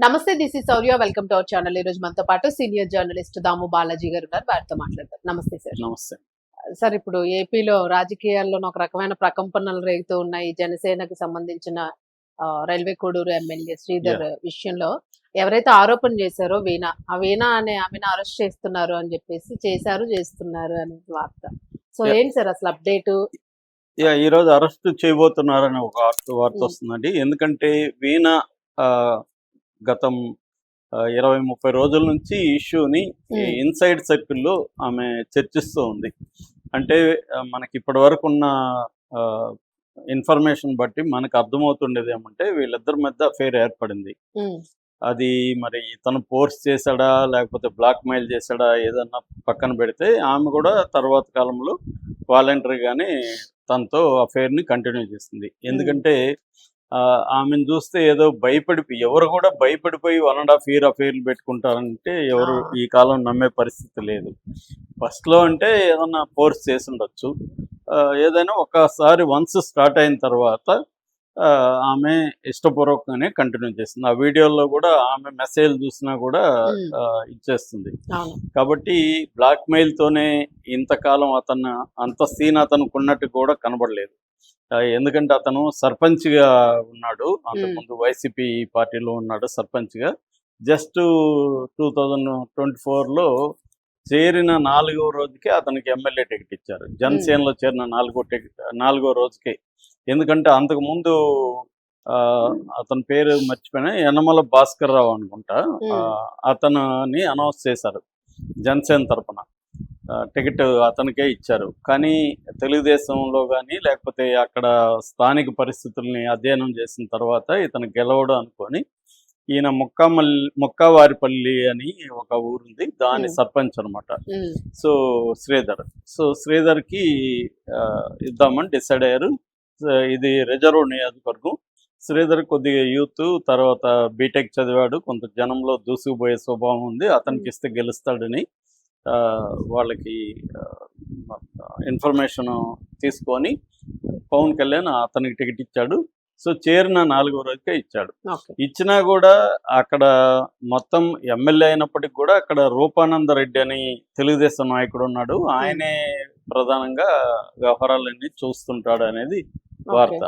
నమస్తే, this is Sourya. Welcome to our channel. ఈ రోజు మనతో పాటు సీనియర్ జర్నలిస్ట్ దాము బాలాజీ గారు ఉన్నారు. వారితో మాట్లాడతారు. నమస్తే సార్. నమస్తే. సార్, ఇప్పుడు ఏపీలో రాజకీయాల్లో ఒక రకమైన ప్రకంపనలు రేగుతూ ఉన్నాయి. జనసేనకి సంబంధించిన రైల్వే కోడూరు ఎమ్మెల్యే శ్రీధర్ విషయంలో ఎవరైతే ఆరోపణ చేశారో ఆ వీణా అనే ఆమెను అరెస్ట్ చేస్తున్నారు అని చెప్పేసి చేస్తున్నారు అనే వార్త. సో ఏంటి సార్ అసలు అప్డేట్? ఈ రోజు అరెస్ట్ చేయబోతున్నారని ఒక వార్త వస్తుందండి. ఎందుకంటే వీణా గతం 20-30 రోజుల నుంచి ఈ ఇష్యూని ఇన్సైడ్ సర్కిల్లో ఆమె చర్చిస్తూ ఉంది. అంటే మనకి ఇప్పటి వరకు ఉన్న ఇన్ఫర్మేషన్ బట్టి మనకు అర్థమవుతుండేది ఏమంటే వీళ్ళిద్దరి మధ్య అఫేర్ ఏర్పడింది. అది మరి ఇతను ఫోర్స్ చేశాడా లేకపోతే బ్లాక్ మెయిల్ చేశాడా ఏదన్నా పక్కన పెడితే ఆమె కూడా తర్వాత కాలంలో వాలంటరీగానే తనతో అఫేర్ని కంటిన్యూ చేసింది. ఎందుకంటే ఆమెను చూస్తే ఏదో ఎవరు కూడా భయపడిపోయి 1.5 year అఫేర్లు పెట్టుకుంటారంటే ఎవరు ఈ కాలం నమ్మే పరిస్థితి లేదు. ఫస్ట్లో అంటే ఏదన్నా ఫోర్స్ చేసి ఉండొచ్చు. ఏదైనా ఒకసారి వన్స్ స్టార్ట్ అయిన తర్వాత ఆమె ఇష్టపూర్వకంగానే కంటిన్యూ చేస్తుంది. ఆ వీడియోలో కూడా ఆమె మెసేజ్ చూసినా కూడా ఇచ్చేస్తుంది. కాబట్టి బ్లాక్ మెయిల్తోనే ఇంతకాలం అంత సీన్ అతనికి ఉన్నట్టు కూడా కనబడలేదు. ఎందుకంటే అతను సర్పంచ్గా ఉన్నాడు, అంతకుముందు వైసీపీ పార్టీలో ఉన్నాడు సర్పంచ్గా. జస్ట్ 2024లో చేరిన 4వ రోజుకే అతనికి ఎమ్మెల్యే టికెట్ ఇచ్చారు. జనసేనలో చేరిన 4వ రోజుకే. ఎందుకంటే అంతకుముందు అతని పేరు మర్చిపోయినా, యనమల భాస్కర్ రావు అనుకుంటా, అతనిని అనౌన్స్ చేశారు జనసేన తరఫున. టికెట్ అతనికే ఇచ్చారు. కానీ తెలుగుదేశంలో కానీ లేకపోతే అక్కడ స్థానిక పరిస్థితుల్ని అధ్యయనం చేసిన తర్వాత ఇతను గెలవడు అనుకొని ఈయన ముక్కావారిపల్లి అని ఒక ఊరుంది, దాని సర్పంచ్ అనమాట. సో శ్రీధర్కి ఇద్దామని డిసైడ్ అయ్యారు. ఇది రిజర్వ్ నియోజకవర్గం. శ్రీధర్ కొద్దిగా యూత్, తర్వాత బీటెక్ చదివాడు, కొంత జనంలో దూసుకుపోయే స్వభావం ఉంది, అతనికి ఇస్తే గెలుస్తాడని వాళ్ళకి ఇన్ఫర్మేషన్ తీసుకొని పవన్ కళ్యాణ్ అతనికి టికెట్ ఇచ్చాడు. సో చేరిన 4వ రోజుకే ఇచ్చాడు. ఇచ్చినా కూడా అక్కడ మొత్తం ఎమ్మెల్యే అయినప్పటికి కూడా అక్కడ రూపానందరెడ్డి అని తెలుగుదేశం నాయకుడు ఉన్నాడు, ఆయనే ప్రధానంగా వ్యవహారాలన్నీ చూస్తుంటాడు అనేది వార్త.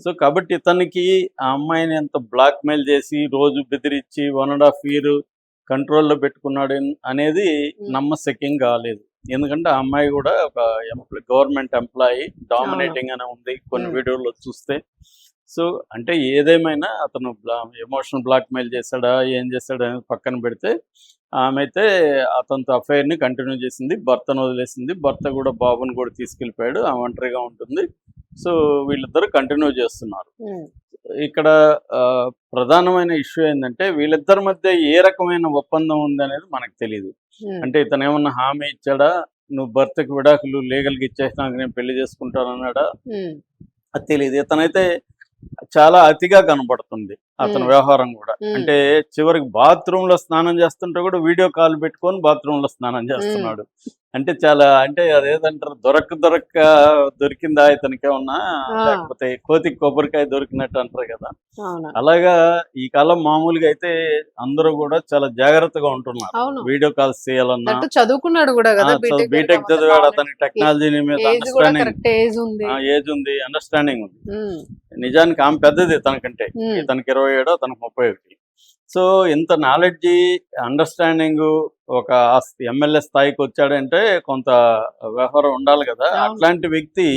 సో కాబట్టి ఇతనికి ఆ అమ్మాయిని ఎంత బ్లాక్ మెయిల్ చేసి రోజు బెదిరించి 1.5 year కంట్రోల్లో పెట్టుకున్నాడు అనేది నమ్మశక్యం కాలేదు. ఎందుకంటే ఆ అమ్మాయి కూడా ఒక గవర్నమెంట్ ఎంప్లాయీ, డామినేటింగ్ అనే ఉంది కొన్ని వీడియోలో చూస్తే. సో అంటే ఏదేమైనా అతను ఎమోషనల్ బ్లాక్ మెయిల్ చేశాడా ఏం చేశాడా అనేది పక్కన పెడితే, ఆమె అయితే అతనితో అఫైర్ని కంటిన్యూ చేసింది, భర్తను వదిలేసింది. భర్త కూడా బాబుని కూడా తీసుకెళ్ళిపోయాడు, ఆమె ఒంటరిగా ఉంటుంది. సో వీళ్ళిద్దరు కంటిన్యూ చేస్తున్నారు. ఇక్కడ ప్రధానమైన ఇష్యూ ఏంటంటే వీళ్ళిద్దరి మధ్య ఏ రకమైన ఒప్పందం ఉంది అనేది మనకు తెలియదు. అంటే ఇతను ఏమన్నా హామీ ఇచ్చాడా, నువ్వు భర్తకు విడాకులు లీగల్గా ఇచ్చేసినాక నేను పెళ్లి చేసుకుంటానన్నాడా, అది తెలియదు. ఇతనైతే చాలా అతిగా కనబడుతుంది అతని వ్యవహారం కూడా. అంటే చివరికి బాత్రూంలో స్నానం చేస్తుంటే కూడా వీడియో కాల్ పెట్టుకొని బాత్రూంలో స్నానం చేస్తున్నాడు. అంటే చాలా, అంటే అదేదంటారు, దొరికిందా ఇతనికి ఏమన్నా, లేకపోతే కోతికి కొబ్బరికాయ దొరికినట్టు అంటారు కదా, అలాగా ఈ కాలం మామూలుగా అయితే అందరూ కూడా చాలా జాగ్రత్తగా ఉంటున్నారు. వీడియో కాల్స్ చేయాలన్నా, చదువుకున్నాడు కూడా కదా, బీటెక్ చదివాడు, అతనికి టెక్నాలజీ మీద అండర్స్టాండింగ్, ఏజ్ ఉంది, అండర్స్టాండింగ్ ఉంది. నిజానికి ఆమె పెద్దది ఇతనికంటే, ఇతనికి 27, అతనికి 31. సో ఇంత నాలెడ్జి, అండర్స్టాండింగ్, ఒక ఎమ్మెల్యే స్థాయికి వచ్చాడంటే కొంత వ్యవహారం ఉండాలి కదా. అట్లాంటి వ్యక్తి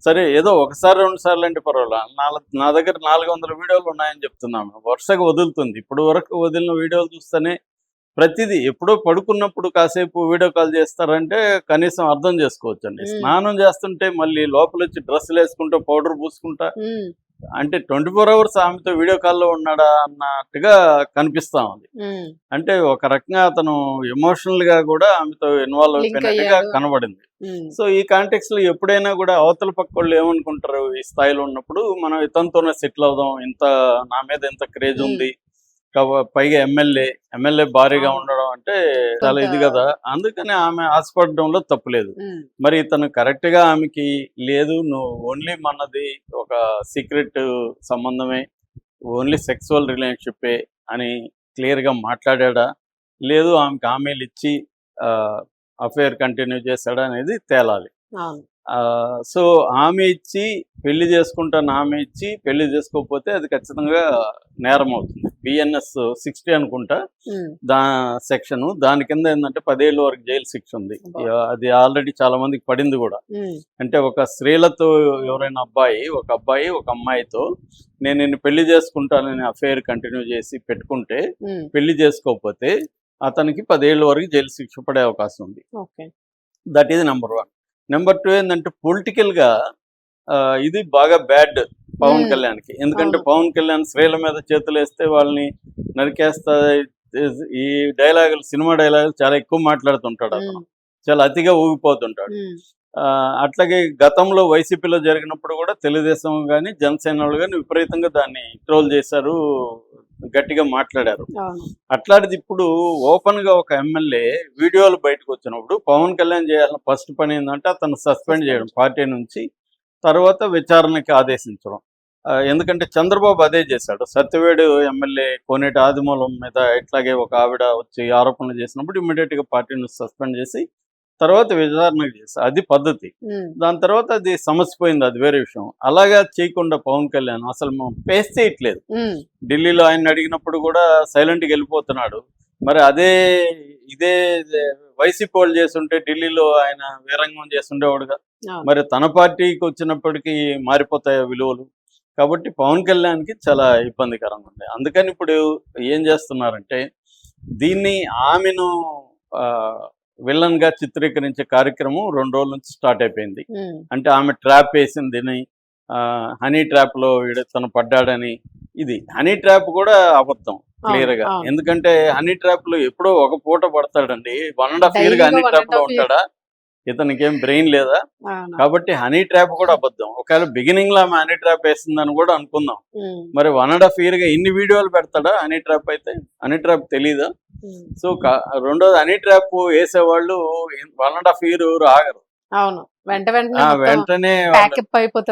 సరే ఏదో 1-2 సార్లు అంటే పర్వాలేదు, నా దగ్గర 400 వీడియోలు ఉన్నాయని చెప్తున్నాను, వరుసగా వదులుతుంది. ఇప్పుడు వరకు వదిలిన వీడియోలు చూస్తేనే ప్రతిదీ, ఎప్పుడో పడుకున్నప్పుడు కాసేపు వీడియో కాల్ చేస్తారంటే కనీసం అర్థం చేసుకోవచ్చండి. స్నానం చేస్తుంటే మళ్ళీ లోపల వచ్చి డ్రెస్సులు వేసుకుంటా, పౌడర్ పూసుకుంటా, అంటే 24 hours ఆమెతో వీడియో కాల్లో ఉన్నాడా అన్నట్టుగా కనిపిస్తా ఉంది. అంటే ఒక రకంగా అతను ఎమోషనల్ గా కూడా ఆమెతో ఇన్వాల్వ్ అయిపోయినట్టుగా కనబడింది. సో ఈ కాంటెక్స్ట్ లో ఎప్పుడైనా కూడా అవతల పక్క వాళ్ళు ఏమనుకుంటారు, ఈ స్థాయిలో ఉన్నప్పుడు మనం ఇతనితోనే సెటిల్ అవుదాం, నా మీద ఎంత క్రేజ్ ఉంది, పైగా ఎమ్మెల్యే భారీగా ఉండడం అంటే చాలా ఇది కదా. అందుకని ఆమె ఆశపడడంలో తప్పులేదు. మరి తను కరెక్ట్ గా ఆమెకి లేదు, నువ్వు ఓన్లీ మనది ఒక సీక్రెట్ సంబంధమే, ఓన్లీ సెక్సువల్ రిలేషన్షిప్పే అని క్లియర్గా మాట్లాడా, లేదు ఆమెకు హామీలు ఇచ్చి అఫేర్ కంటిన్యూ చేశాడా అనేది తేలాలి. అవును. సో హామీ ఇచ్చి పెళ్లి చేసుకుంటాను హామీ ఇచ్చి పెళ్లి చేసుకోకపోతే అది ఖచ్చితంగా నేరం అవుతుంది. బిఎన్ఎస్ 60 అనుకుంటా దా సెక్షన్, దాని కింద ఏంటంటే 10 ఏళ్ళ వరకు జైలు శిక్ష ఉంది. అది ఆల్రెడీ చాలా మందికి పడింది కూడా. అంటే ఒక స్త్రీలతో ఎవరైనా ఒక అబ్బాయి ఒక అమ్మాయితో నేను నిన్ను పెళ్లి చేసుకుంటానని అఫేర్ కంటిన్యూ చేసి పెట్టుకుంటే పెళ్లి చేసుకోకపోతే అతనికి 10 ఏళ్ళ వరకు జైలు శిక్ష పడే అవకాశం ఉంది. That is number 1. నెంబర్ 2 ఏంటంటే పొలిటికల్గా ఇది బాగా బ్యాడ్ పవన్ కళ్యాణ్కి. ఎందుకంటే పవన్ కళ్యాణ్ స్త్రీల మీద చేతులు వేస్తే వాళ్ళని నరికేస్తా, ఈ డైలాగులు సినిమా డైలాగులు చాలా ఎక్కువ మాట్లాడుతుంటాడు. అతను చాలా అతిగా ఊగిపోతుంటాడు. అట్లాగే గతంలో వైసీపీలో జరిగినప్పుడు కూడా తెలుగుదేశం కానీ జనసేన వాళ్ళు కానీ విపరీతంగా దాన్ని ట్రోల్ చేశారు, గట్టిగా మాట్లాడారు. అట్లాంటిది ఇప్పుడు ఓపెన్ గా ఒక ఎమ్మెల్యే వీడియోలు బయటకు వచ్చినప్పుడు పవన్ కళ్యాణ్ చేయాల్సిన ఫస్ట్ పని ఏంటంటే అతను సస్పెండ్ చేయడం పార్టీ నుంచి, తర్వాత విచారణకి ఆదేశించడం. ఎందుకంటే చంద్రబాబు అదే చేశాడు. సత్యవేడు ఎమ్మెల్యే కోనేటి ఆదిమూలం మీద ఇట్లాగే ఒక ఆవిడ వచ్చి ఆరోపణలు చేసినప్పుడు ఇమ్మీడియట్ గా పార్టీ నుంచి సస్పెండ్ చేసి తర్వాత విచారణకు చేశారు. అది పద్ధతి. దాని తర్వాత అది సమస్య పోయింది, అది వేరే విషయం. అలాగా చేయకుండా పవన్ కళ్యాణ్ అసలు ఫేస్ చేయట్లేదు. ఢిల్లీలో ఆయన అడిగినప్పుడు కూడా సైలెంట్గా వెళ్ళిపోతున్నాడు. మరి ఇదే వైసీపీ వాళ్ళు చేస్తుంటే ఢిల్లీలో ఆయన వీరంగం చేస్తుండేవాడుగా. మరి తన పార్టీకి వచ్చినప్పటికీ మారిపోతాయి విలువలు. కాబట్టి పవన్ కళ్యాణ్కి చాలా ఇబ్బందికరంగా ఉంది. అందుకని ఇప్పుడు ఏం చేస్తున్నారంటే దీన్ని ఆమెను విలన్ గా చిత్రీకరించే కార్యక్రమం 2 రోజుల నుంచి స్టార్ట్ అయిపోయింది. అంటే ఆమె ట్రాప్ వేసిందని, హనీ ట్రాప్ లో తను పడ్డాడని. ఇది హనీ ట్రాప్ కూడా అబద్ధం క్లియర్ గా. ఎందుకంటే హనీ ట్రాప్ లో ఎప్పుడో ఒక పూట పడతాడండి. 1.5 year గా హనీ ట్రాప్ లో ఉంటాడా? ఇతనికి ఏం బ్రెయిన్ లేదా? కాబట్టి హనీ ట్రాప్ కూడా అబద్ధం. ఒకవేళ బిగినింగ్ లో ఆమె హనీ ట్రాప్ వేసిందని కూడా అనుకుందాం. మరి 1.5 year గా ఇన్ని వీడియోలు పెడతాడా హనీ ట్రాప్ అయితే? హనీ ట్రాప్ తెలీదా? సో రెండోది హనీ ట్రాప్ వేసేవాళ్ళు 1.5 year ఆగరు. వెంటనే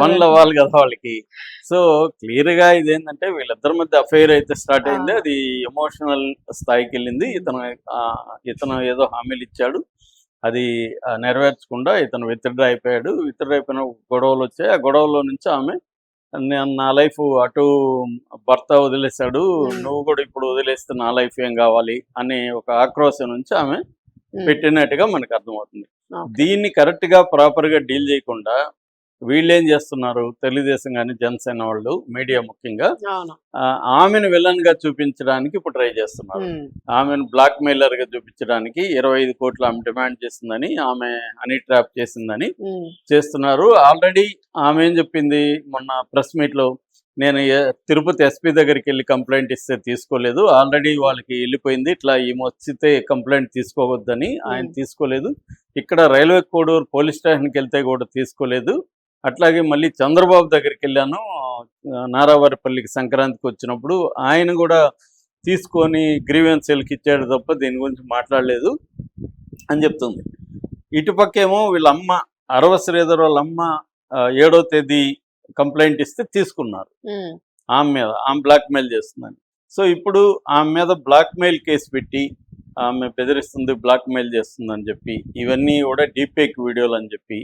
పనులు అవ్వాలి కదా వాళ్ళకి. సో క్లియర్ గా ఇదేంటంటే వీళ్ళిద్దరి మధ్య అఫైర్ అయితే స్టార్ట్ అయింది. అది ఎమోషనల్ స్థాయికి వెళ్ళింది. ఇతను ఏదో హామీలు ఇచ్చాడు, అది నెరవేర్చకుండా ఇతను విత్డ్రా అయిపోయాడు. విత్డ్రా అయిపోయిన గొడవలు వచ్చాయి. ఆ గొడవలో నుంచి ఆమె నా లైఫ్ అటు భర్త వదిలేశాడు, నువ్వు కూడా ఇప్పుడు వదిలేస్తే నా లైఫ్ ఏం కావాలి అనే ఒక ఆక్రోశం నుంచి ఆమె పెట్టినట్టుగా మనకు అర్థమవుతుంది. దీన్ని కరెక్ట్ గా ప్రాపర్ గా డీల్ చేయకుండా వీళ్ళు ఏం చేస్తున్నారు, తెలుగుదేశం కానీ జనసేన వాళ్ళు మీడియా ముఖ్యంగా ఆమెను విలన్ గా చూపించడానికి ఇప్పుడు ట్రై చేస్తున్నారు. ఆమెను బ్లాక్ మెయిలర్ గా చూపించడానికి 25 కోట్లు ఆమె డిమాండ్ చేసిందని, ఆమె హనీ ట్రాప్ చేసిందని చేస్తున్నారు. ఆల్రెడీ ఆమె ఏం చెప్పింది మొన్న ప్రెస్ మీట్ లో, నేను తిరుపతి ఎస్పీ దగ్గరికి వెళ్ళి కంప్లైంట్ ఇస్తే తీసుకోలేదు, ఆల్రెడీ వాళ్ళకి వెళ్ళిపోయింది, ఇట్లా ఈమె వచ్చితే కంప్లైంట్ తీసుకోవద్దని. ఆయన తీసుకోలేదు. ఇక్కడ రైల్వే కోడూరు పోలీస్ స్టేషన్కి వెళ్తే కూడా తీసుకోలేదు. అట్లాగే మళ్ళీ చంద్రబాబు దగ్గరికి వెళ్ళాను నారావారిపల్లికి సంక్రాంతికి వచ్చినప్పుడు, ఆయన కూడా తీసుకొని గ్రీవెన్స్ సెల్కి ఇచ్చాడు తప్ప దీని గురించి మాట్లాడలేదు అని చెప్తుంది. ఇటుపక్కేమో వీళ్ళ అమ్మ అరవ శ్రీధర్ వాళ్ళ అమ్మ 7వ తేదీ కంప్లైంట్ ఇస్తే తీసుకున్నారు. ఆమె మీద ఆమె బ్లాక్ మెయిల్ చేస్తుందని. సో ఇప్పుడు ఆమె మీద బ్లాక్ మెయిల్ కేసు పెట్టి ఆమె బెదిరిస్తుంది, బ్లాక్ మెయిల్ చేస్తుందని చెప్పి, ఇవన్నీ కూడా డీపేక్ వీడియోలు అని చెప్పి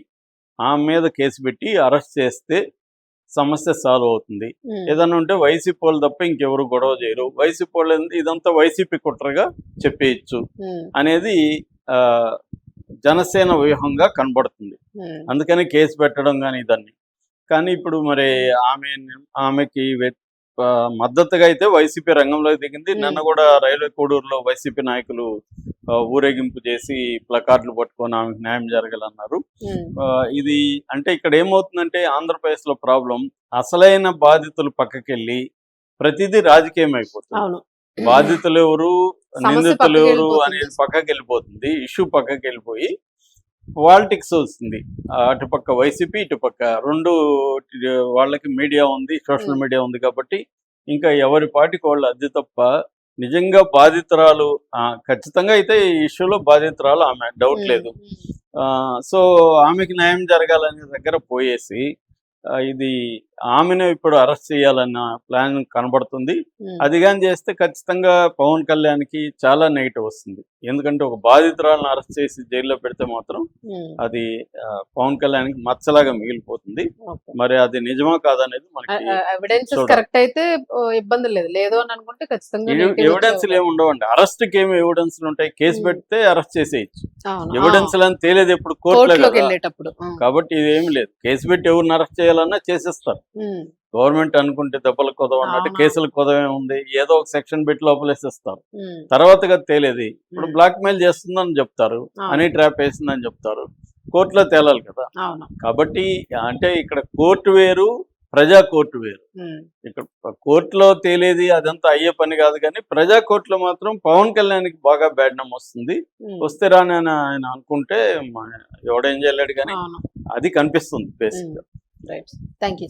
ఆమె మీద కేసు పెట్టి అరెస్ట్ చేస్తే సమస్య సాల్వ్ అవుతుంది. ఏదన్నా ఉంటే వైసీపీ వాళ్ళు తప్ప ఇంకెవరు గొడవ చేయరు. వైసీపీ వాళ్ళు ఇదంతా వైసీపీ కుట్రగా చెప్పేయచ్చు అనేది జనసేన వ్యూహంగా కనబడుతుంది. అందుకని కేసు పెట్టడం కానీ ఇదన్నీ. కానీ ఇప్పుడు మరి ఆమెకి మద్దతుగా అయితే వైసీపీ రంగంలో దిగింది. నిన్న కూడా రైల్వే కోడూరులో వైసీపీ నాయకులు ఊరేగింపు చేసి ప్లకార్డులు పట్టుకొని ఆమెకు న్యాయం జరగాలన్నారు. ఇది అంటే ఇక్కడ ఏమవుతుందంటే ఆంధ్రప్రదేశ్ లో ప్రాబ్లం, అసలైన బాధితులు పక్కకెళ్ళి ప్రతిదీ రాజకీయం అయిపోతుంది. బాధితులు ఎవరు, నిందితులు ఎవరు అనేది పక్కకి వెళ్ళిపోతుంది. ఇష్యూ పక్కకి వెళ్ళిపోయి పాలిటిక్స్ వస్తుంది. అటుపక్క వైసీపీ, ఇటుపక్క రెండు వాళ్ళకి మీడియా ఉంది, సోషల్ మీడియా ఉంది. కాబట్టి ఇంకా ఎవరి పార్టీకి వాళ్ళు అది తప్ప నిజంగా బాధితురాలు ఖచ్చితంగా అయితే ఈ ఇష్యూలో బాధితురాలు ఆమె, డౌట్ లేదు. సో ఆమెకి న్యాయం జరగాలనే దగ్గర పోయేసి ఇది ఆమెను ఇప్పుడు అరెస్ట్ చేయాలన్న ప్లాన్ కనబడుతుంది. ఉమ్, అది కానీ చేస్తే ఖచ్చితంగా పవన్ కళ్యాణ్కి చాలా నెగిటివ్ వస్తుంది. ఎందుకంటే ఒక బాధితురాలను అరెస్ట్ చేసి జైల్లో పెడితే మాత్రం ఉమ్, అది పవన్ కళ్యాణ్కి మచ్చలాగా మిగిలిపోతుంది. ఓకే. మరి అది నిజమా కాదనేది మనకి ఎవిడెన్సెస్ చూడాలి. కరెక్ట్ అయితే ఇబ్బంది లేదు. లేదు అని అనుకుంటే ఖచ్చితంగా negative వచ్చే ఎవిడెన్స్లు ఏమి ఉండవండి. అరెస్ట్కి ఏమి ఎవిడెన్స్లు ఉంటాయి? కేసు పెడితే అరెస్ట్ చేసేయచ్చు. అవును. ఎవిడెన్స్లు అని తేలేదు ఎప్పుడు కోర్టులో కోర్టులోకి కదా. వెళ్ళేటప్పుడు కాబట్టి ఇది ఏమి లేదు. కేసు పెట్టి ఎవరిని అరెస్ట్ చేయాలన్నా చేసేస్తారు. ఉమ్, గవర్నమెంట్ అనుకుంటే దెబ్బలు కొదవ అన్నట్టు అవును. కేసులు కొదవే ఉంది. ఏదో ఒక సెక్షన్ పెట్టి లోపలేసేస్తారు. ఉమ్, తర్వాతగా తేలేది. ఇప్పుడు ఉమ్, బ్లాక్ మెయిల్ చేస్తుందని చెప్తారు, అవును. హనీ ట్రాప్ వేసిందని చెప్తారు. కోర్టులో తేలాలి కదా. అవును. కాబట్టి అంటే ఇక్కడ కోర్టు వేరు, ప్రజా కోర్టు వేరు. ఉమ్, ఇక్కడ కోర్టులో తేలేది అదంతా అయ్యే పని కాదు. కానీ ప్రజా కోర్టులో మాత్రం పవన్ కళ్యాణ్కి బాగా బ్యాడ్ నేమ్ వస్తుంది. ఉమ్, వస్తే రాని ఆయన అనుకుంటే ఎవడేం చేయలేడు. కానీ అవును. అది కనిపిస్తుంది బేసిక్. రైట్. Thank you.